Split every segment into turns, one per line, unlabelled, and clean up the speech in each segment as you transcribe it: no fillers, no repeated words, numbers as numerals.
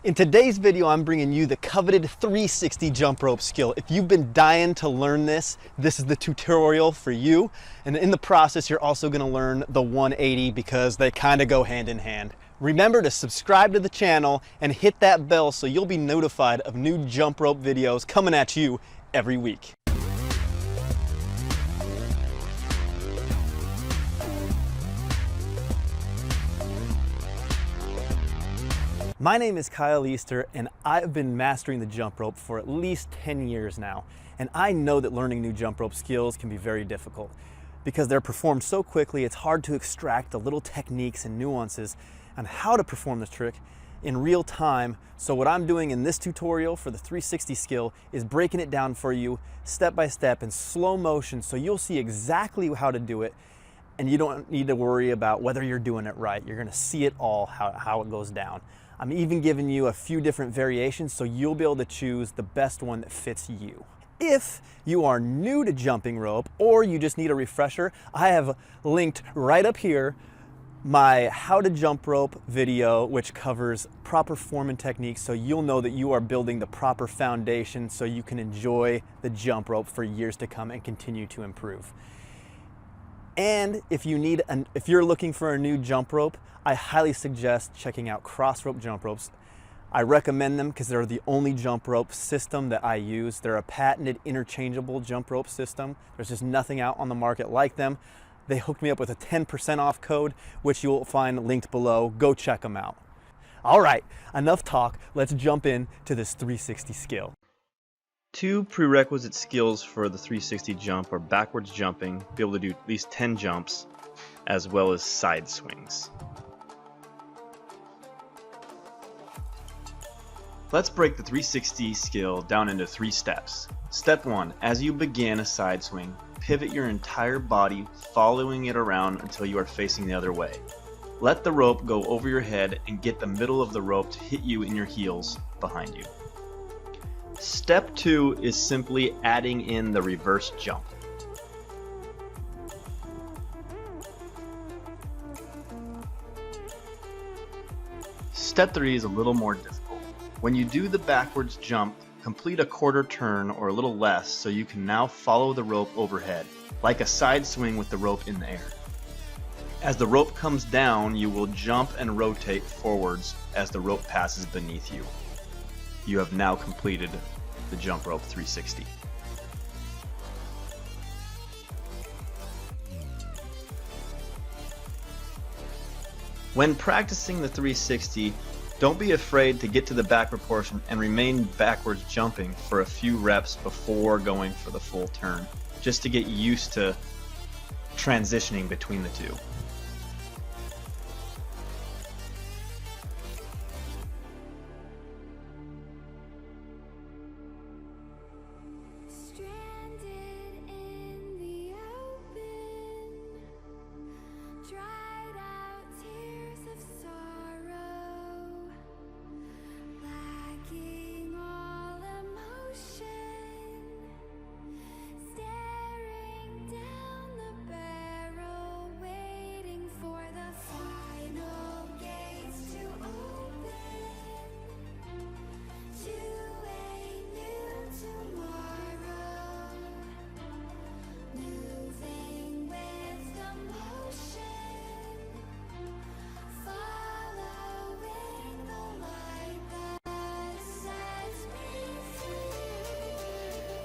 In today's video, I'm bringing you the coveted 360 jump rope skill. If you've been dying to learn this, this is the tutorial for you. And in the process, you're also gonna learn the 180 because they kind of go hand in hand. Remember to subscribe to the channel and hit that bell so you'll be notified of new jump rope videos coming at you every week. My name is Kyle Easter and I've been mastering the jump rope for at least 10 years now. And I know that learning new jump rope skills can be very difficult because they're performed so quickly, it's hard to extract the little techniques and nuances on how to perform this trick in real time. So what I'm doing in this tutorial for the 360 skill is breaking it down for you step by step in slow motion so you'll see exactly how to do it and you don't need to worry about whether you're doing it right. You're gonna see it all, how it goes down. I'm even giving you a few different variations so you'll be able to choose the best one that fits you. If you are new to jumping rope or you just need a refresher, I have linked right up here my how to jump rope video, which covers proper form and technique so you'll know that you are building the proper foundation so you can enjoy the jump rope for years to come and continue to improve. And if you're looking for a new jump rope, I highly suggest checking out Cross Rope Jump Ropes. I recommend them because they're the only jump rope system that I use. They're a patented interchangeable jump rope system. There's just nothing out on the market like them. They hooked me up with a 10% off code, which you'll find linked below. Go check them out. All right, enough talk. Let's jump into this 360 skill. Two prerequisite skills for the 360 jump are backwards jumping, be able to do at least 10 jumps, as well as side swings. Let's break the 360 skill down into 3 steps. Step 1, as you begin a side swing, pivot your entire body, following it around until you are facing the other way. Let the rope go over your head and get the middle of the rope to hit you in your heels behind you. Step 2 is simply adding in the reverse jump. Step 3 is a little more difficult. When you do the backwards jump, complete a quarter turn or a little less so you can now follow the rope overhead, like a side swing with the rope in the air. As the rope comes down, you will jump and rotate forwards as the rope passes beneath you. You have now completed the jump rope 360. When practicing the 360, don't be afraid to get to the backward portion and remain backwards jumping for a few reps before going for the full turn, just to get used to transitioning between the two.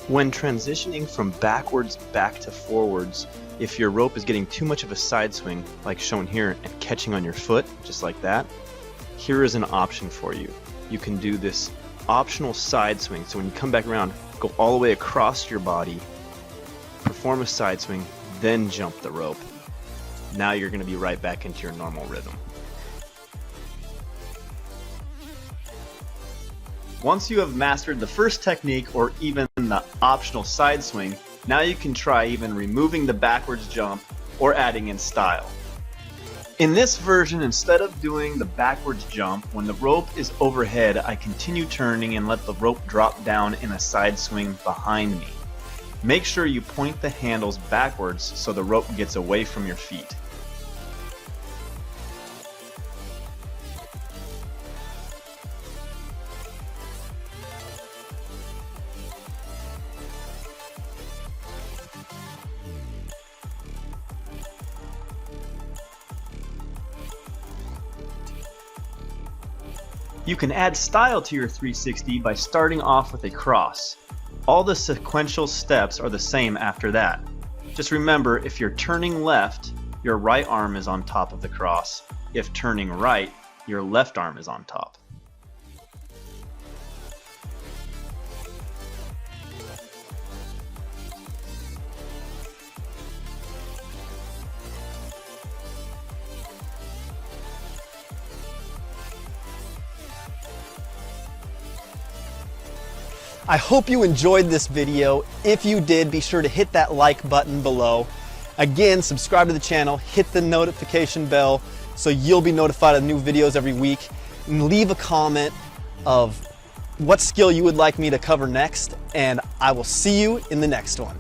When transitioning from backwards back to forwards, if your rope is getting too much of a side swing, like shown here, and catching on your foot, just like that, here is an option for you. You can do this optional side swing. So when you come back around, go all the way across your body, perform a side swing, then jump the rope. Now you're going to be right back into your normal rhythm. Once you have mastered the first technique or even the optional side swing, now you can try even removing the backwards jump or adding in style. In this version, instead of doing the backwards jump, when the rope is overhead, I continue turning and let the rope drop down in a side swing behind me. Make sure you point the handles backwards so the rope gets away from your feet. You can add style to your 360 by starting off with a cross. All the sequential steps are the same after that. Just remember, if you're turning left, your right arm is on top of the cross. If turning right, your left arm is on top. I hope you enjoyed this video. If you did, be sure to hit that like button below. Again, subscribe to the channel, hit the notification bell so you'll be notified of new videos every week. And leave a comment of what skill you would like me to cover next, and I will see you in the next one.